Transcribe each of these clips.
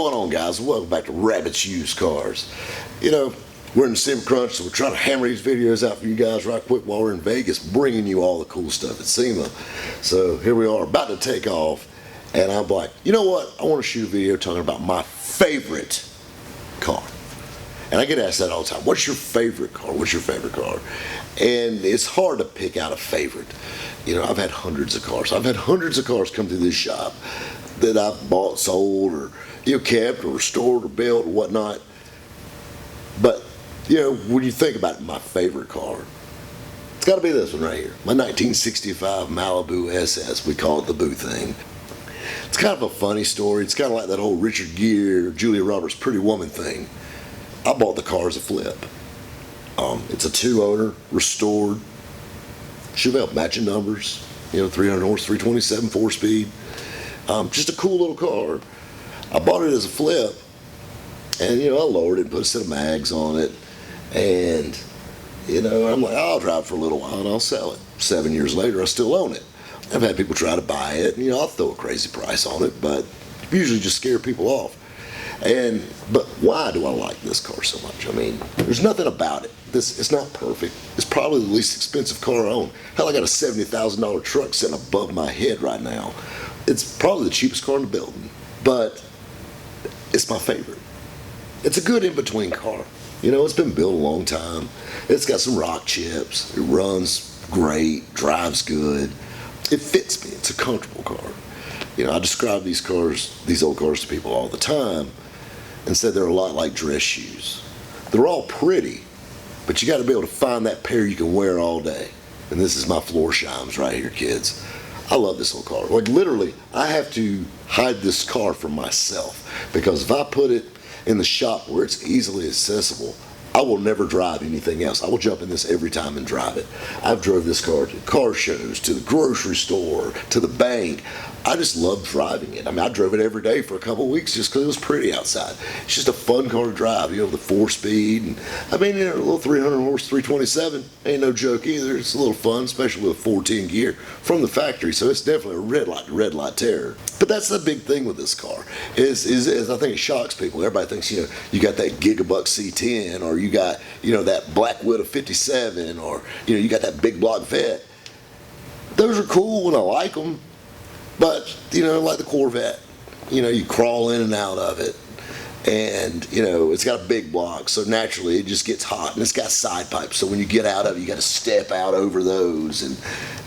going on, guys? Welcome back to Rabbit's Used Cars. We're in the SEMA crunch, so we're trying to hammer these videos out for you guys right quick while we're in Vegas, bringing you all the cool stuff at SEMA. So here we are, about to take off, and I'm like, you know what? I want to shoot a video talking about my favorite car. And I get asked that all the time. What's your favorite car? What's your favorite car? And it's hard to pick out a favorite. I've had hundreds of cars. I've had hundreds of cars come through this shop that I've bought, sold, or kept, or restored, or built, or whatnot. But when you think about my favorite car, it's got to be this one right here, my 1965 Malibu SS. We call it the Boo thing. It's kind of a funny story. It's kind of like that whole Richard Gere, Julia Roberts, Pretty Woman thing. I bought the car as a flip. It's a 2-owner, restored Chevrolet, matching numbers. 300 horse, 327, 4-speed. Just a cool little car. I bought it as a flip, and I lowered it and put a set of mags on it, and I'm like, I'll drive for a little while and I'll sell it. 7 years later, I still own it. I've had people try to buy it, and I'll throw a crazy price on it, but usually just scare people off. But why do I like this car so much? There's nothing about it. It's not perfect. It's probably the least expensive car I own. Hell, I got a $70,000 truck sitting above my head right now. It's probably the cheapest car in the building, but it's my favorite. It's a good in-between car. It's been built a long time. It's got some rock chips. It runs great, drives good. It fits me. It's a comfortable car. I describe these old cars to people all the time and said they're a lot like dress shoes. They're all pretty, but you got to be able to find that pair you can wear all day. And this is my floor shimes right here, kids. I love this old car. Like, literally, I have to hide this car from myself, because if I put it in the shop where it's easily accessible, I will never drive anything else. I will jump in this every time and drive it. I've drove this car to car shows, to the grocery store, to the bank. I just love driving it. I drove it every day for a couple of weeks just because it was pretty outside. It's just a fun car to drive, the 4-speed. And a little 300 horse 327 ain't no joke either. It's a little fun, especially with a 410 gear from the factory. So it's definitely a red light terror. But that's the big thing with this car is I think it shocks people. Everybody thinks, you got that Gigabuck C10, or you got, that Black Widow 57, or, you got that big block Vet. Those are cool and I like them. But, like the Corvette, you crawl in and out of it, and, it's got a big block, so naturally it just gets hot, and it's got side pipes, so when you get out of it, you got to step out over those, and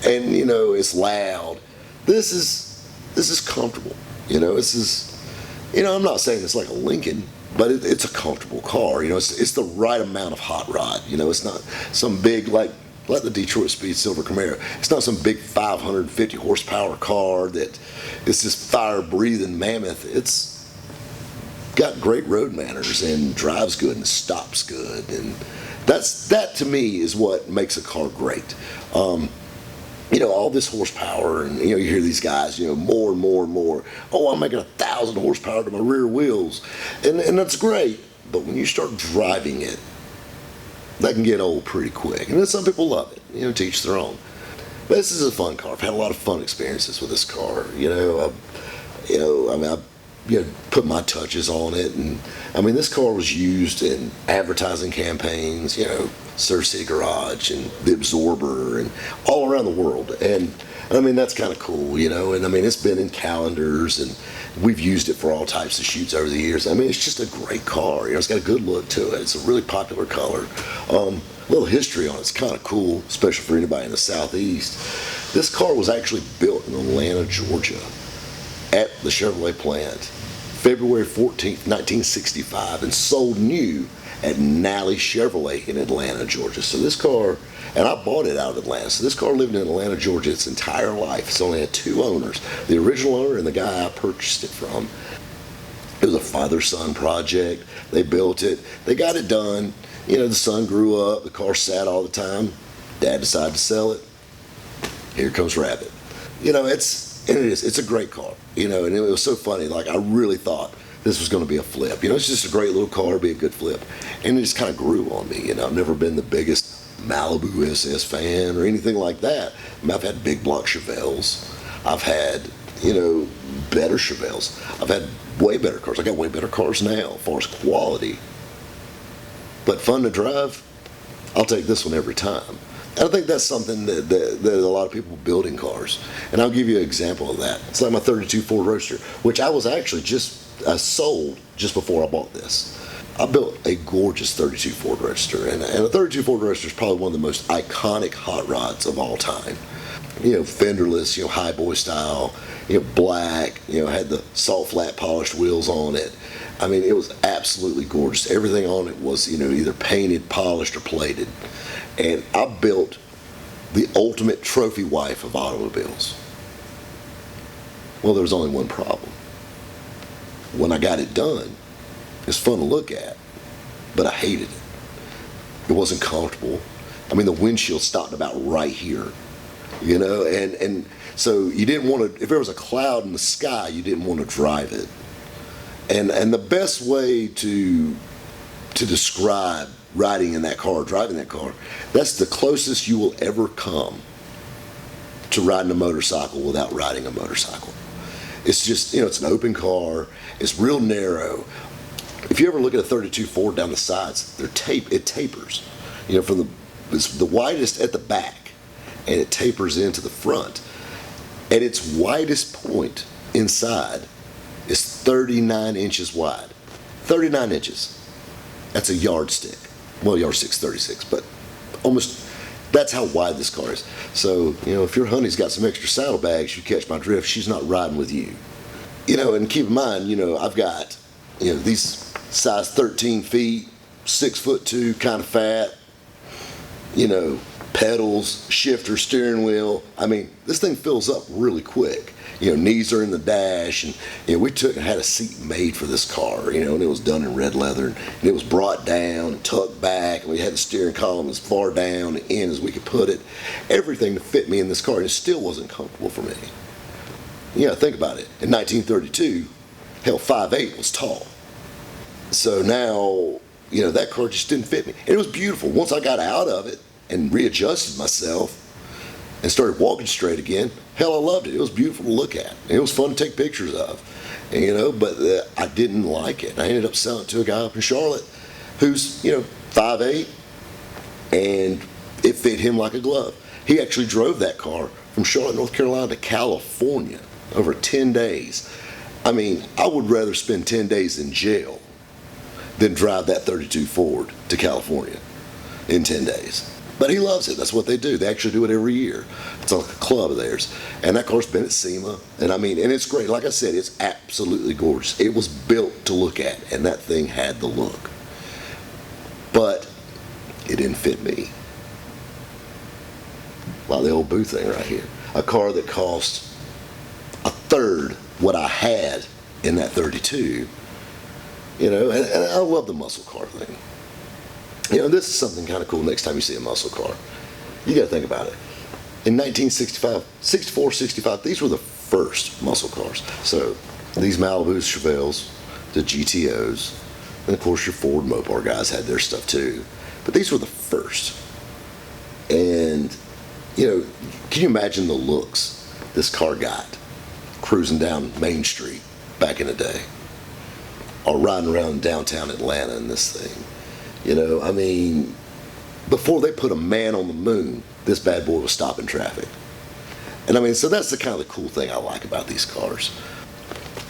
it's loud. This is comfortable, I'm not saying it's like a Lincoln, but it's a comfortable car, it's the right amount of hot rod, it's not some big, like the Detroit Speed Silver Camaro. It's not some big 550 horsepower car that is this fire-breathing mammoth. It's got great road manners and drives good and stops good, and that to me is what makes a car great. All this horsepower, and you hear these guys, more and more and more. Oh, I'm making 1,000 horsepower to my rear wheels, and that's great. But when you start driving it, that can get old pretty quick. And then some people love it, to each their own. But this is a fun car. I've had a lot of fun experiences with this car. I put my touches on it. And this car was used in advertising campaigns, Surf City Garage and The Absorber and all around the world. And that's kind of cool, and it's been in calendars, and we've used it for all types of shoots over the years. It's just a great car. It's got a good look to it. It's a really popular color. A little history on it's kind of cool, especially for anybody in the Southeast. This car was actually built in Atlanta, Georgia, at the Chevrolet plant, February 14th, 1965, and sold new at Nally Chevrolet in Atlanta, Georgia. So this car, and I bought it out of Atlanta, so this car lived in Atlanta, Georgia its entire life. It's only had 2 owners, the original owner and the guy I purchased it from. It was a father-son project. They built it. They got it done. The son grew up. The car sat all the time. Dad decided to sell it. Here comes Rabbit. It's a great car. And it was so funny. Like, I really thought this was going to be a flip. It's just a great little car, be a good flip. And it just kind of grew on me. I've never been the biggest Malibu SS fan or anything like that. I've had big block Chevelles. I've had, better Chevelles. I've had way better cars. I got way better cars now as far as quality. But fun to drive, I'll take this one every time. And I think that's something that a lot of people build in cars. And I'll give you an example of that. It's like my 32 Ford Roadster, which I was actually sold just before I bought this. I built a gorgeous 32 Ford Roadster, and a 32 Ford Roadster is probably one of the most iconic hot rods of all time. You know, fenderless, high boy style, black, had the salt flat polished wheels on it. I mean, it was absolutely gorgeous. Everything on it was, either painted, polished, or plated. And I built the ultimate trophy wife of automobiles. Well, there was only one problem. When I got it done, it's fun to look at, but I hated it. It wasn't comfortable. I mean, the windshield stopped about right here, and so you didn't want to, if there was a cloud in the sky, you didn't want to drive it. And the best way to describe riding in that car, driving that car, that's the closest you will ever come to riding a motorcycle without riding a motorcycle. It's just, it's an open car, it's real narrow. If you ever look at a 32 Ford down the sides, it tapers. It's the widest at the back, and it tapers into the front. At its widest point inside is 39 inches wide. 39 inches. That's a yardstick. Well, yardstick's 36, but almost, that's how wide this car is. So, if your honey's got some extra saddlebags, you catch my drift, she's not riding with you. And keep in mind, I've got, these size 13 feet, 6'2", kind of fat, pedals, shifter, steering wheel. I mean, this thing fills up really quick. Knees are in the dash, and we had a seat made for this car, and it was done in red leather, and it was brought down and tucked back, and we had the steering column as far down and in as we could put it. Everything to fit me in this car, and it still wasn't comfortable for me. Think about it. In 1932, hell, 5'8" was tall. So now, that car just didn't fit me. And it was beautiful. Once I got out of it and readjusted myself and started walking straight again, hell, I loved it. It was beautiful to look at. It was fun to take pictures of, but I didn't like it. I ended up selling it to a guy up in Charlotte who's, 5'8", and it fit him like a glove. He actually drove that car from Charlotte, North Carolina to California over 10 days. I mean, I would rather spend 10 days in jail than drive that 32 Ford to California in 10 days. But he loves it. That's what they do. They actually do it every year. It's like a club of theirs. And that car's been at SEMA. And it's great. Like I said, it's absolutely gorgeous. It was built to look at, and that thing had the look. But it didn't fit me. Like the old Boo thing right here. A car that cost a third what I had in that 32. And I love the muscle car thing. This is something kind of cool next time you see a muscle car. You got to think about it. In 1965, 64, 65, these were the first muscle cars. So these Malibus, Chevelles, the GTOs, and of course your Ford Mopar guys had their stuff too. But these were the first. And, can you imagine the looks this car got cruising down Main Street back in the day? Or riding around downtown Atlanta in this thing. Before they put a man on the moon, this bad boy was stopping traffic. And so that's the kind of the cool thing I like about these cars.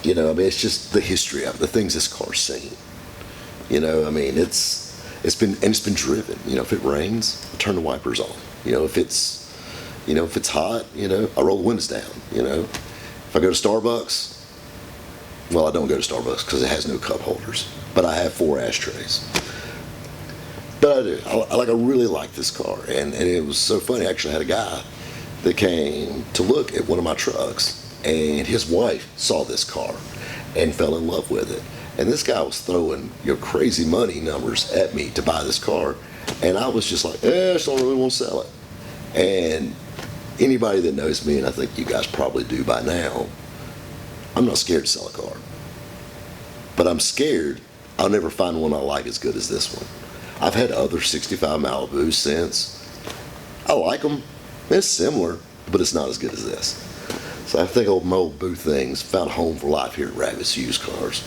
It's just the history of it, the things this car's seen. It's been driven. If it rains, I turn the wipers on. If it's hot, I roll the windows down. If I go to Starbucks, well, I don't go to Starbucks because it has no cup holders, but I have 4 ashtrays. But I do. I really like this car, and it was so funny. I actually had a guy that came to look at one of my trucks, and his wife saw this car and fell in love with it. And this guy was throwing crazy money numbers at me to buy this car, and I was just like, I just don't really want to sell it. And anybody that knows me, and I think you guys probably do by now, I'm not scared to sell a car. But I'm scared I'll never find one I like as good as this one. I've had other 65 Malibus since. I like them. It's similar, but it's not as good as this. So I think my old boo things found a home for life here at Rabbit's Used Cars.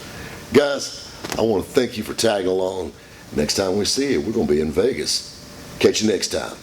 Guys, I want to thank you for tagging along. Next time we see you, we're going to be in Vegas. Catch you next time.